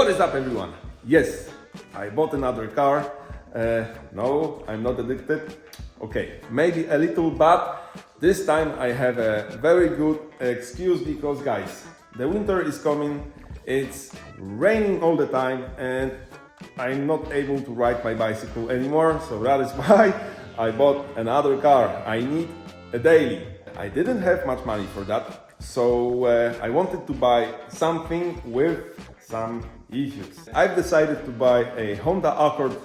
What is up, everyone? Yes, I bought another car. No, I'm not addicted. Okay, maybe a little, but this time I have a very good excuse because, guys, the winter is coming, it's raining all the time, and I'm not able to ride my bicycle anymore, so that is why I bought another car. I need a daily. I didn't have much money for that, so I wanted to buy something with some issues. I've decided to buy a Honda Accord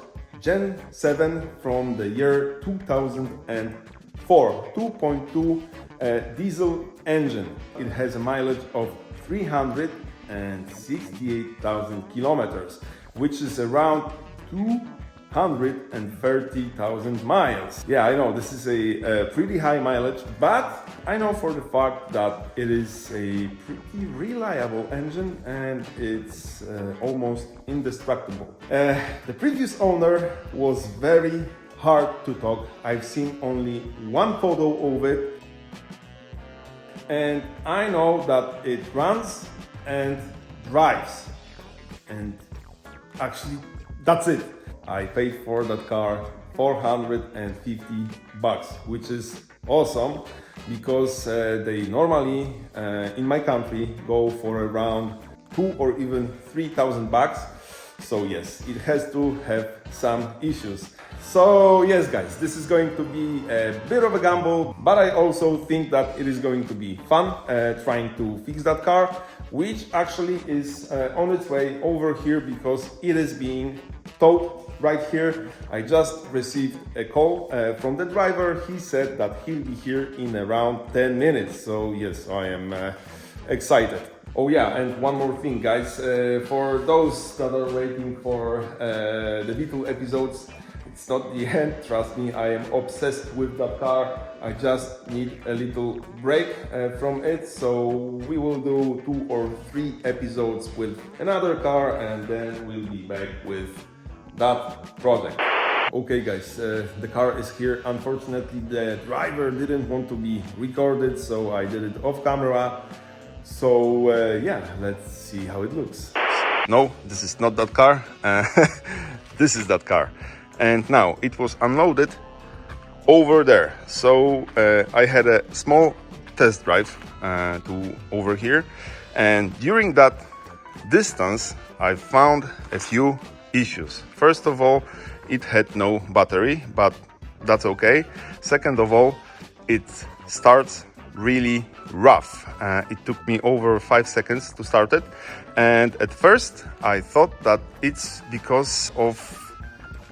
Gen 7 from the year 2004, 2.2 diesel engine. It has a mileage of 368,000 kilometers, which is around 230,000 miles. Yeah, I know this is a pretty high mileage, but I know for the fact that it is a pretty reliable engine and it's almost indestructible. The previous owner was very hard to talk. I've seen only one photo of it, and I know that it runs and drives, and actually that's it. I paid for that car 450 bucks, which is awesome because they normally in my country go for around 2 or even 3,000 bucks. So yes, it has to have some issues. So yes, guys, this is going to be a bit of a gamble, but I also think that it is going to be fun trying to fix that car, which actually is on its way over here because it is being towed right here. I just received a call from the driver. He said that he'll be here in around 10 minutes. So yes, I am excited. Oh yeah, and one more thing, guys. For those that are waiting for the Beetle episodes, it's not the end, trust me, I am obsessed with that car. I just need a little break from it, so we will do 2 or 3 episodes with another car and then we'll be back with that project. Okay, guys, the car is here. Unfortunately, the driver didn't want to be recorded, so I did it off camera. So yeah, let's see how it looks. No, this is not that car. This is that car. And now it was unloaded over there. So I had a small test drive to over here. And during that distance, I found a few issues. First of all, it had no battery, but that's okay. Second of all, it starts really rough. It took me over 5 seconds to start it. And at first, I thought that it's because of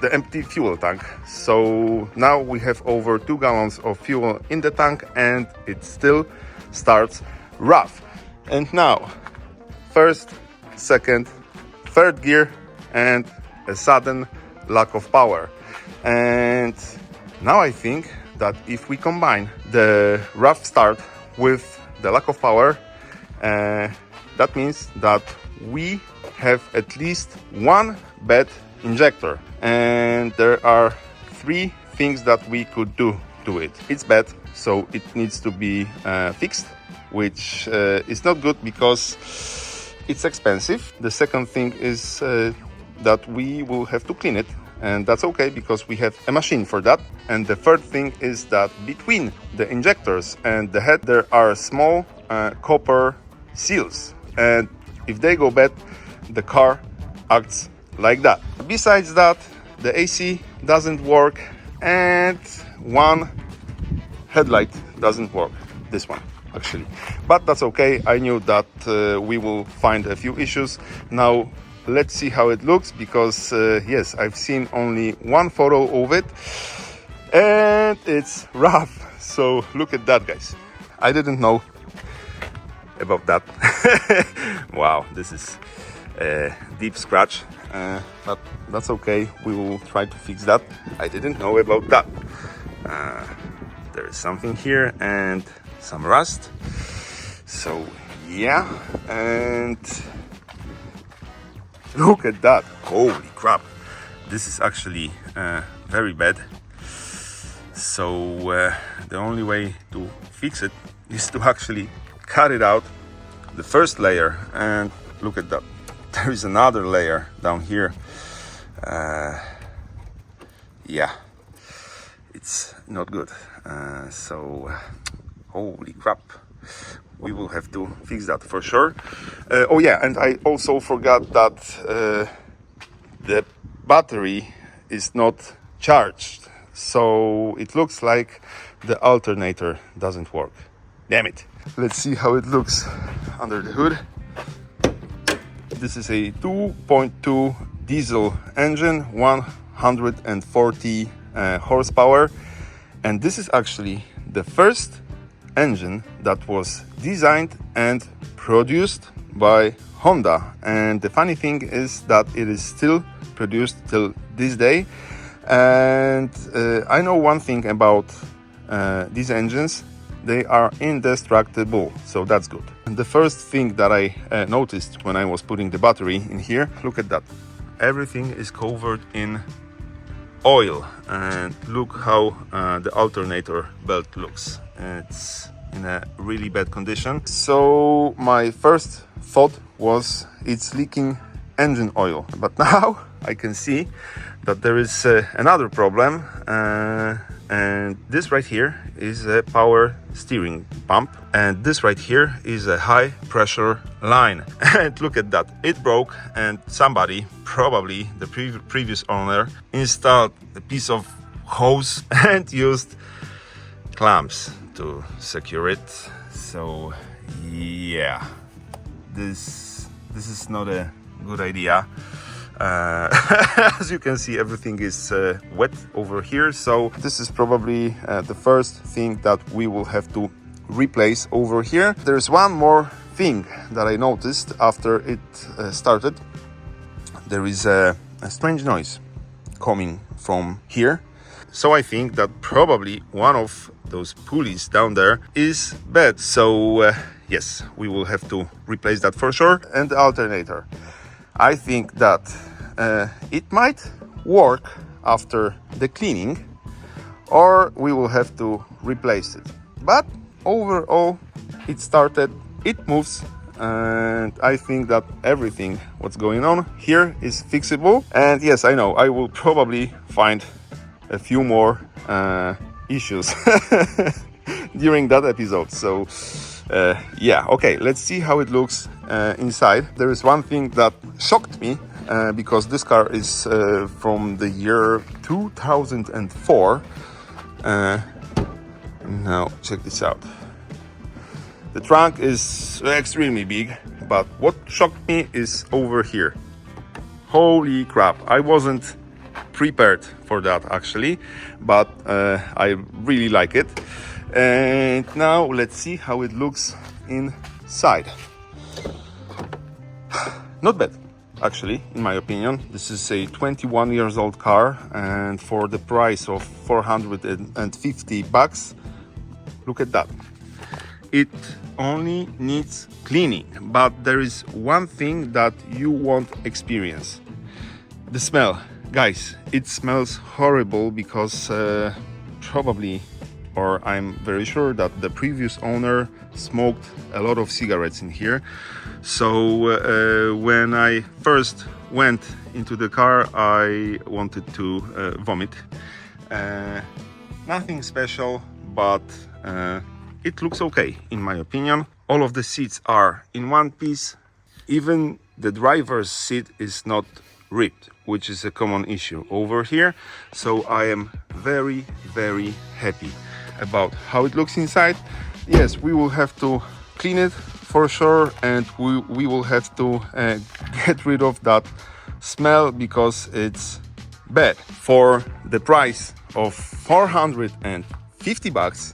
the empty fuel tank. So now we have over 2 gallons of fuel in the tank and it still starts rough. And now, first, second, third gear and a sudden lack of power. And now I think that if we combine the rough start with the lack of power, that means that we have at least one bad injector. And there are 3 things that we could do to it. It's bad, so it needs to be fixed, which is not good because it's expensive. The second thing is that we will have to clean it, and that's okay because we have a machine for that. And the third thing is that between the injectors and the head there are small copper seals, and if they go bad, the car acts like that. Besides that, the AC doesn't work and one headlight doesn't work, this one actually, but that's okay. I knew that we will find a few issues. Now let's see how it looks because yes, I've seen only one photo of it and it's rough. So look at that, guys. I didn't know about that. Wow, this is a deep scratch, but that's okay. We will try to fix that. I didn't know about that. There is something here and some rust. So yeah, and look at that. Holy crap. This is actually very bad. So the only way to fix it is to actually cut it out, the first layer, and look at that. there is another layer down here. Yeah, it's not good. So holy crap, we will have to fix that for sure. Oh yeah, and I also forgot that the battery is not charged, so it looks like the alternator doesn't work. Damn it. Let's see how it looks under the hood. This is a 2.2 diesel engine, 140 horsepower, and this is actually the first engine that was designed and produced by Honda. And the funny thing is that it is still produced till this day. And I know one thing about these engines: they are indestructible, so that's good. And the first thing that I noticed when I was putting the battery in here, look at that. Everything is covered in oil, and look how the alternator belt looks. It's in a really bad condition. So my first thought was it's leaking engine oil, but now I can see that there is another problem, and this right here is a power steering pump, and this right here is a high pressure line. And look at that, it broke, and somebody, probably the previous owner, installed a piece of hose and used clamps to secure it. So yeah, this is not a good idea. As you can see, everything is wet over here, so this is probably the first thing that we will have to replace over here. There's one more thing that I noticed after it started. There is a strange noise coming from here, so I think that probably one of those pulleys down there is bad. So yes, we will have to replace that for sure. And the alternator, I think that it might work after the cleaning, or we will have to replace it. But overall, it started, it moves, and I think that everything what's going on here is fixable. And yes, I know I will probably find a few more issues during that episode. So yeah, okay, let's see how it looks inside. There is one thing that shocked me, because this car is from the year 2004. Now check this out. The trunk is extremely big, but what shocked me is over here. Holy crap, I wasn't prepared for that actually, but I really like it. And now let's see how it looks inside. Not bad, actually, in my opinion. This is a 21 years old car, and for the price of 450 bucks, look at that. It only needs cleaning, but there is one thing that you won't experience: the smell. Guys, it smells horrible because probably, or I'm very sure that the previous owner smoked a lot of cigarettes in here. So when I first went into the car, I wanted to vomit. Nothing special, but it looks okay in my opinion. All of the seats are in one piece. Even the driver's seat is not ripped, which is a common issue over here. So I am very, very happy about how it looks inside. Yes, we will have to clean it for sure, and we will have to get rid of that smell because it's bad. For the price of 450 bucks,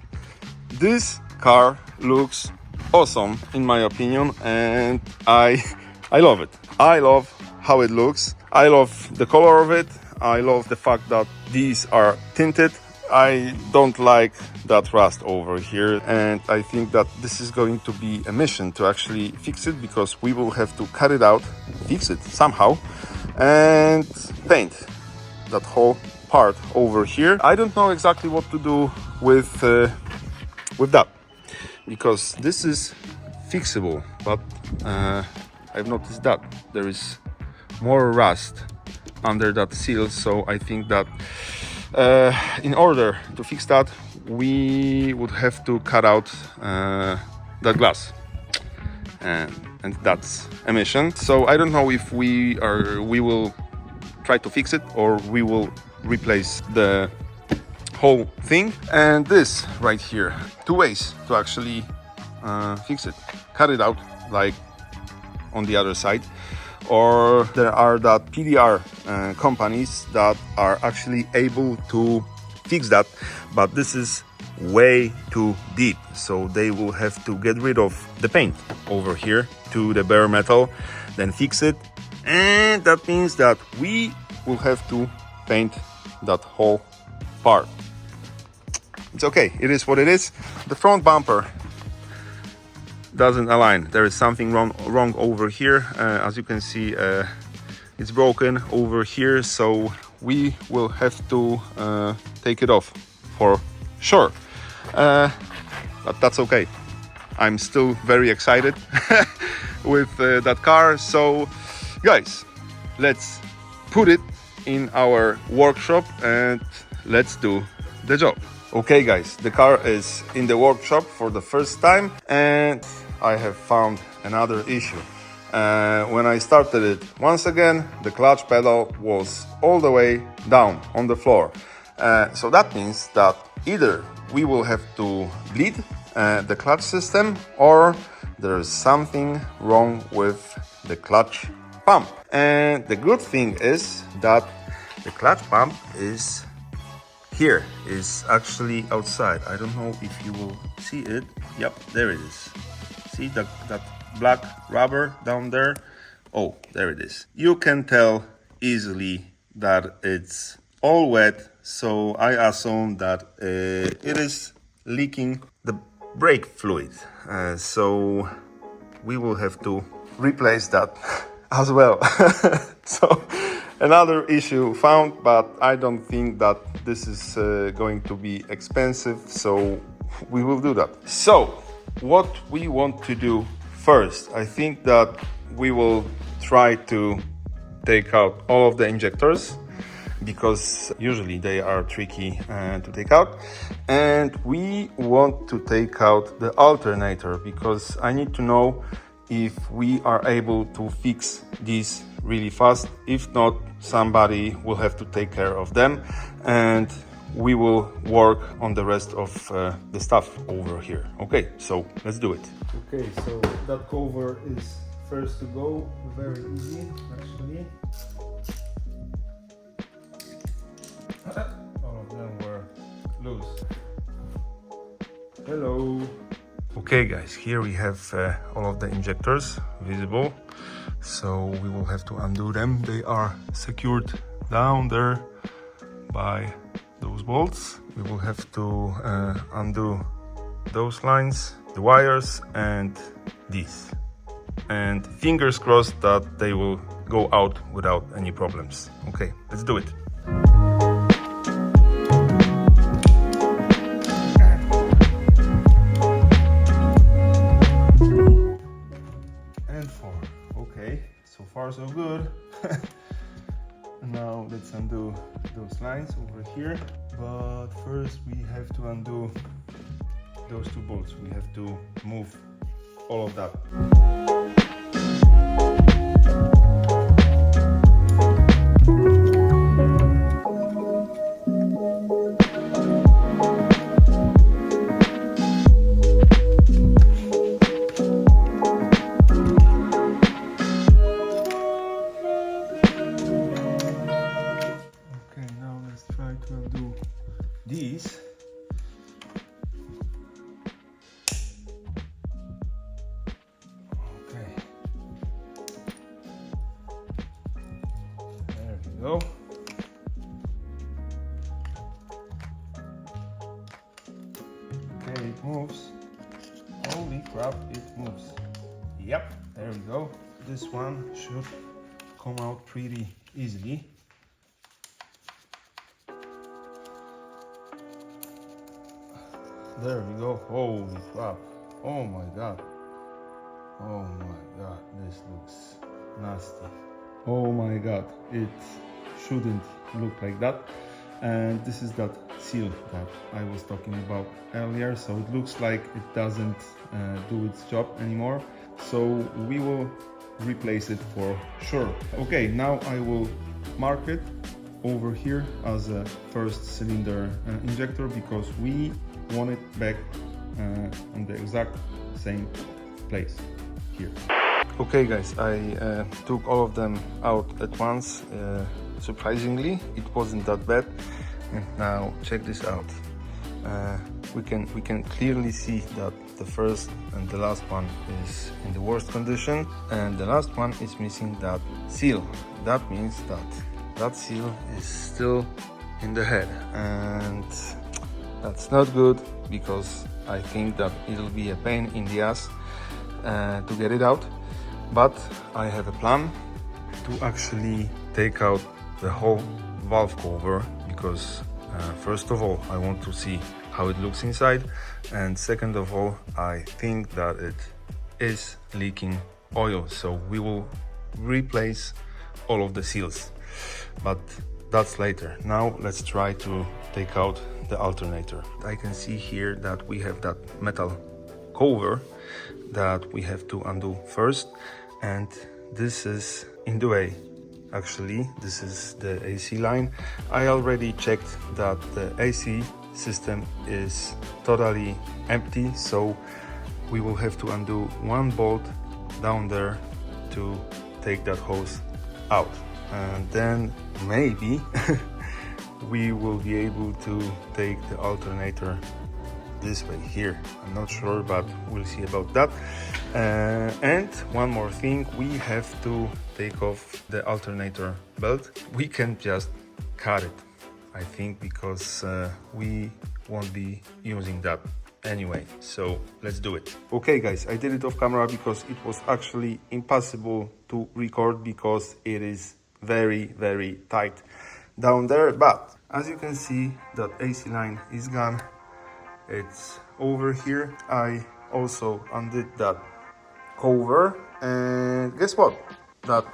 this car looks awesome in my opinion, and I love it. I love how it looks. I love the color of it. I love the fact that these are tinted. I don't like that rust over here, and I think that this is going to be a mission to actually fix it, because we will have to cut it out, fix it somehow, and paint that whole part over here. I don't know exactly what to do with that, because this is fixable, but I've noticed that there is more rust under that seal, so I think that in order to fix that, we would have to cut out that glass, and that's a mission. So I don't know if we will try to fix it or we will replace the whole thing. And this right here, two ways to actually fix it: cut it out like on the other side, or there are that PDR companies that are actually able to fix that, but this is way too deep, so they will have to get rid of the paint over here to the bare metal, then fix it, and that means that we will have to paint that whole part. It's okay, it is what it is. The front bumper doesn't align. There is something wrong over here. As you can see, it's broken over here, so we will have to take it off for sure. But that's okay. I'm still very excited with that car. So guys, let's put it in our workshop and let's do the job. Okay guys, the car is in the workshop for the first time, and I have found another issue. When I started it, once again, the clutch pedal was all the way down on the floor. So that means that either we will have to bleed the clutch system, or there is something wrong with the clutch pump. And the good thing is that the clutch pump is here, is actually outside. I don't know if you will see it. Yep, there it is. See that black rubber down there? Oh, there it is. You can tell easily that it's all wet, so I assume that it is leaking the brake fluid. So we will have to replace that as well. So another issue found, but I don't think that this is going to be expensive, so we will do that. So what we want to do first, I think that we will try to take out all of the injectors, because usually they are tricky to take out, and we want to take out the alternator, because I need to know if we are able to fix these really fast. If not, somebody will have to take care of them, and we will work on the rest of the stuff over here. Okay, so let's do it. Okay, so that cover is first to go. Very easy, actually. All of them were loose. Hello. Okay guys, here we have all of the injectors visible, so we will have to undo them. They are secured down there by those bolts. We will have to undo those lines, the wires, and these. And fingers crossed that they will go out without any problems. Okay, let's do it. And 4. Okay, so far so good. Now let's undo those lines over here, but first we have to undo those two bolts. We have to move all of that. These. Okay. There we go. Okay, it moves. Holy crap, it moves. Yep, there we go. This one should come out pretty easily. There we go. Holy crap. Oh my god. Oh my god, this looks nasty. Oh my god, it shouldn't look like that. And this is that seal that I was talking about earlier, so it looks like it doesn't do its job anymore, so we will replace it for sure. Okay, now I will mark it over here as a first cylinder injector because we want it back on the exact same place here. Okay guys, I took all of them out at once. Surprisingly, it wasn't that bad. And now check this out. We can clearly see that the first and the last one is in the worst condition, and the last one is missing that seal. That means that seal is still in the head, and that's not good because I think that it'll be a pain in the ass to get it out. But I have a plan to actually take out the whole valve cover because first of all I want to see how it looks inside, and second of all I think that it is leaking oil, so we will replace all of the seals, but that's later. Now let's try to take out the alternator. I can see here that we have that metal cover that we have to undo first, and this is in the way. Actually, this is the AC line. I already checked that the AC system is totally empty, so we will have to undo one bolt down there to take that hose out, and then maybe we will be able to take the alternator this way here. I'm not sure, but we'll see about that. And one more thing, we have to take off the alternator belt. We can just cut it, I think, because we won't be using that anyway, so let's do it. Okay guys, I did it off camera because it was actually impossible to record because it is very tight down there, but as you can see that AC line is gone. It's over here. I also undid that cover, and guess what? That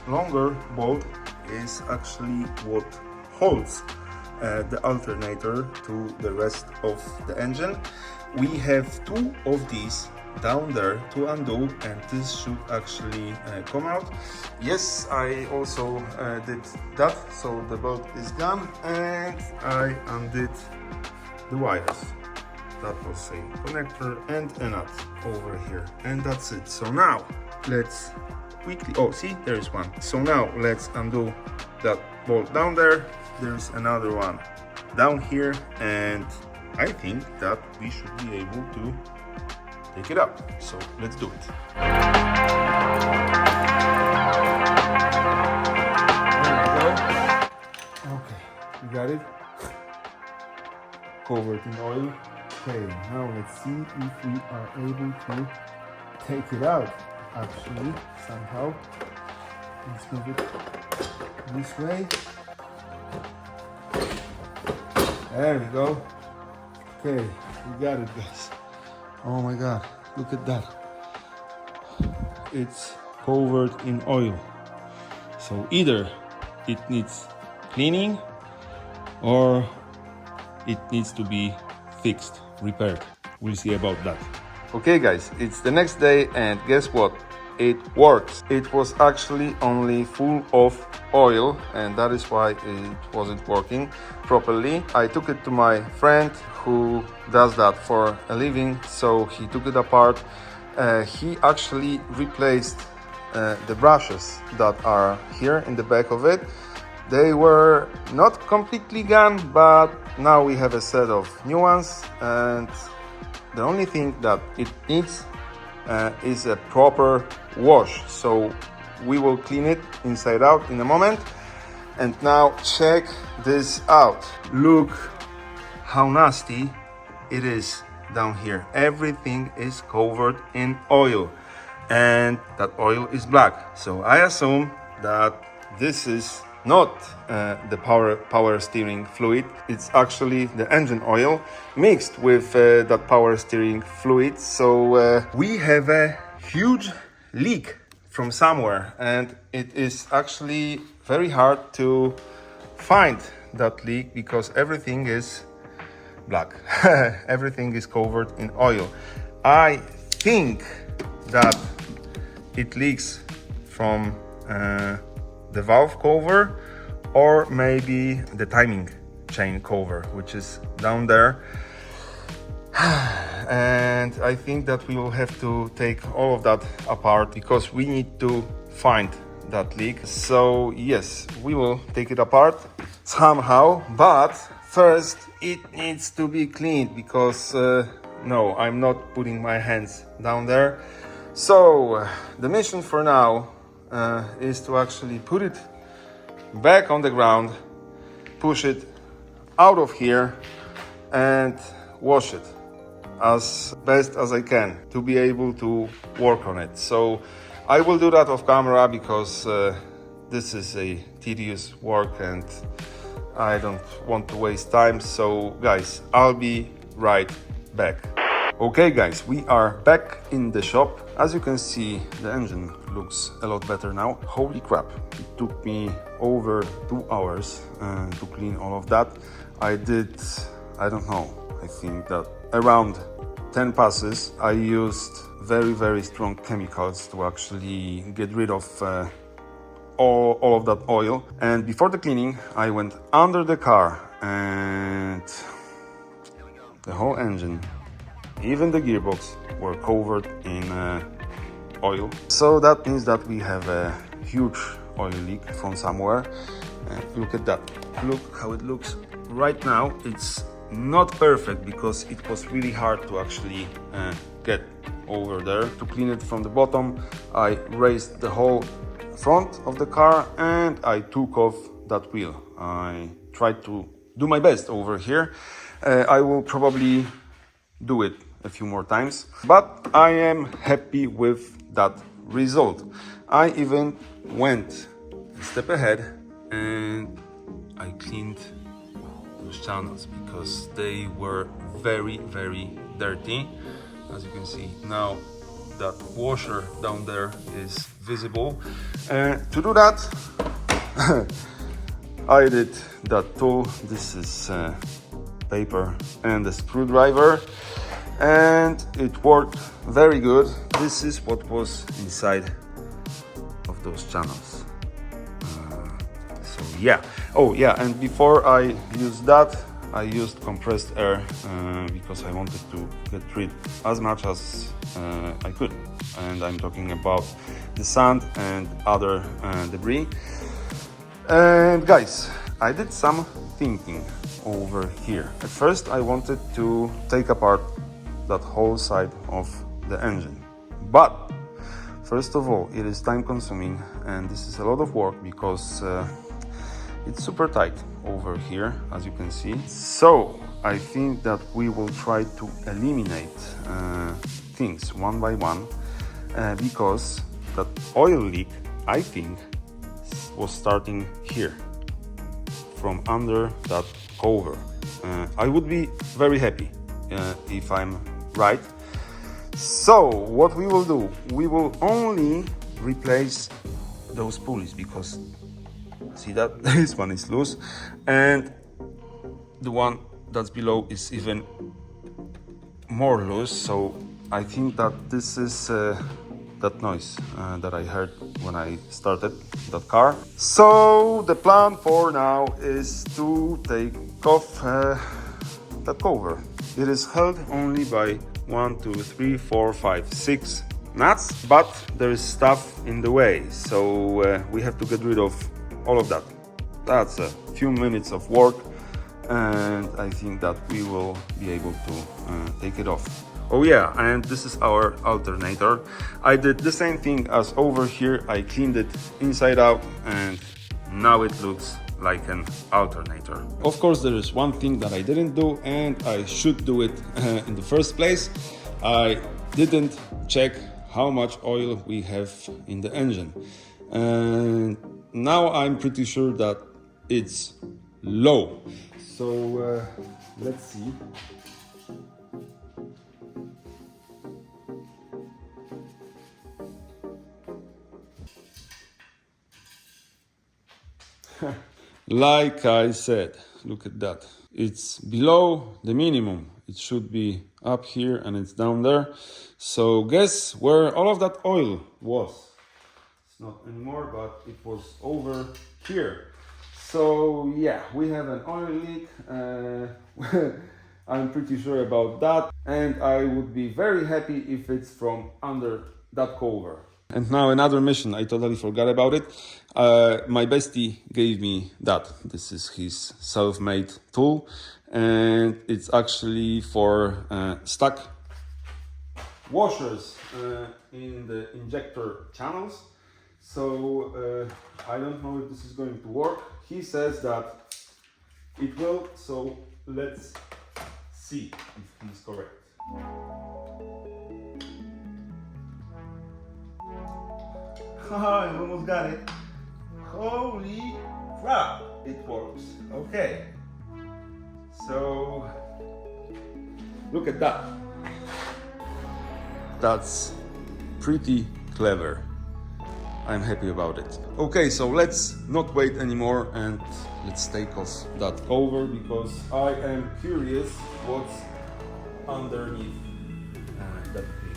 longer bolt is actually what holds the alternator to the rest of the engine. We have two of these down there to undo, and this should actually come out. Yes, I also did that, so the bolt is gone, and I undid the wires. That was a connector and a nut over here, and that's it. So now let's quickly, oh see, there is one. So now let's undo that bolt down there. There's another one down here, and I think that we should be able to take it up. So let's do it. There we go. Okay, you got it. Covered in oil. Okay, now let's see if we are able to take it out actually somehow. Let's move it this way. There we go. Okay, we got it guys. Oh my god, look at that. It's covered in oil. So either it needs cleaning or it needs to be fixed, repaired. We'll see about that. Okay guys, it's the next day, and guess what? It works. It was actually only full of oil, and that is why it wasn't working properly. I took it to my friend who does that for a living, so he took it apart. He actually replaced the brushes that are here in the back of it. They were not completely gone, but now we have a set of new ones, and the only thing that it needs is a proper wash. So we will clean it inside out in a moment. And now check this out. Look how nasty it is down here. Everything is covered in oil, and that oil is black. So I assume that this is not the power steering fluid. It's actually the engine oil mixed with that power steering fluid. So we have a huge leak from somewhere, and it is actually very hard to find that leak because everything is black. Everything is covered in oil. I think that it leaks from the valve cover, or maybe the timing chain cover, which is down there. And I think that we will have to take all of that apart because we need to find that leak. So yes, we will take it apart somehow, but first it needs to be cleaned because no, I'm not putting my hands down there. So the mission for now is to actually put it back on the ground, push it out of here and wash it as best as I can to be able to work on it. So I will do that off camera because this is a tedious work and I don't want to waste time. So guys, I'll be right back. Okay guys, we are back in the shop. As you can see, the engine looks a lot better now. Holy crap, it took me over 2 hours to clean all of that. I did, I don't know, I think that around 10 passes. I used very strong chemicals to actually get rid of all of that oil. And before the cleaning, I went under the car and the whole engine, even the gearbox, were covered in oil. So that means that we have a huge oil leak from somewhere. Look at that. Look how it looks right now. It's not perfect because it was really hard to actually get over there. To clean it from the bottom, I raised the whole front of the car and I took off that wheel. I tried to do my best over here. I will probably do it a few more times, but I am happy with that result. I even went a step ahead and I cleaned those channels because they were very dirty. As you can see now, that washer down there is visible. To do that, I did that tool. This is paper and a screwdriver, and it worked very good. This is what was inside of those channels. So yeah. Oh yeah, and before I used that, I used compressed air because I wanted to get rid as much as I could. And I'm talking about the sand and other debris. And guys, I did some thinking over here. At first I wanted to take apart that whole side of the engine. But first of all, it is time consuming and this is a lot of work because it's super tight over here, as you can see. So I think that we will try to eliminate things one by one because that oil leak, I think, was starting here from under that cover. I would be very happy if I'm right. So what we will do, we will only replace those pulleys because see that this one is loose and the one that's below is even more loose. So I think that this is that noise that I heard when I started that car. So the plan for now is to take off that cover. It is held only by 1, 2, 3, 4, 5, 6 nuts, but there is stuff in the way, so we have to get rid of all of that. That's a few minutes of work and I think that we will be able to take it off. Oh yeah, and this is our alternator. I did the same thing as over here. I cleaned it inside out and now it looks like an alternator. Of course, there is one thing that I didn't do and I should do it in the first place. I didn't check how much oil we have in the engine. And now I'm pretty sure that it's low. So let's see. Like I said, look at that. It's below the minimum. It should be up here and it's down there. So guess where all of that oil was? It's not anymore, but it was over here. So yeah, we have an oil leak. I'm pretty sure about that. And I would be very happy if it's from under that cover. And now another mission, I totally forgot about it. My bestie gave me that. This is his self-made tool. And it's actually for stuck washers in the injector channels. So I don't know if this is going to work. He says that it will, so let's see if he's correct. Haha, I almost got it. Holy crap, it works. Okay. So, look at that. That's pretty clever. I'm happy about it. Okay, so let's not wait anymore and let's take off that cover because I am curious what's underneath that thing.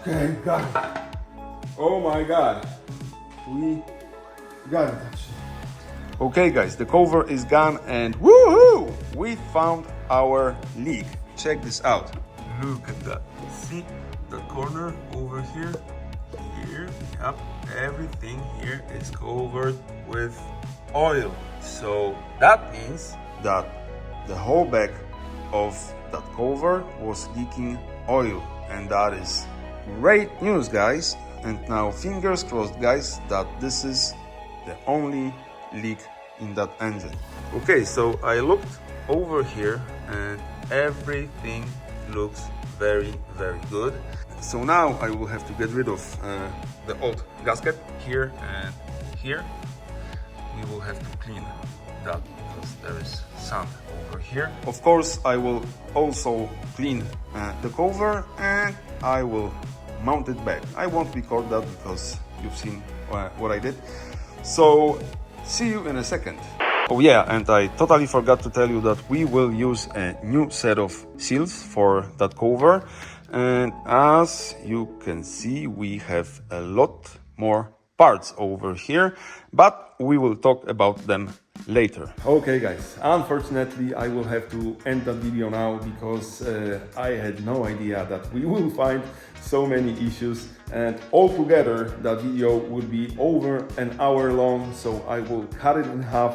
Okay, got it. Oh my god. We got it actually. Okay guys, the cover is gone and woohoo! We found our leak. Check this out. Look at that. See the corner over here? Here, yep, everything here is covered with oil. So that means that the whole back of that cover was leaking oil, and that is great news, guys. And now fingers crossed, guys, that this is the only leak in that engine. Okay, so I looked over here and everything looks very, very good. So now I will have to get rid of the old gasket here and here. We will have to clean that because there is sand over here. Of course, I will also clean the cover and I will mount it back. I won't record that because you've seen what I did. So see you in a second. Oh yeah, and I totally forgot to tell you that we will use a new set of seals for that cover. And as you can see, we have a lot more parts over here, but we will talk about them later. Okay guys, unfortunately I will have to end that video now because I had no idea that we will find so many issues, and altogether that video would be over an hour long, so I will cut it in half.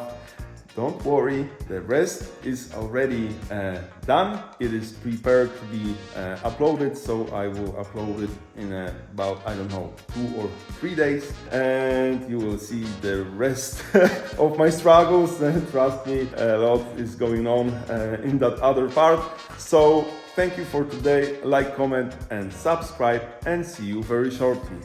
Don't worry, the rest is already done. It is prepared to be uploaded, so I will upload it in about, I don't know, 2 or 3 days. And you will see the rest of my struggles. Trust me, a lot is going on in that other part. So thank you for today. Like, comment and subscribe, and see you very shortly.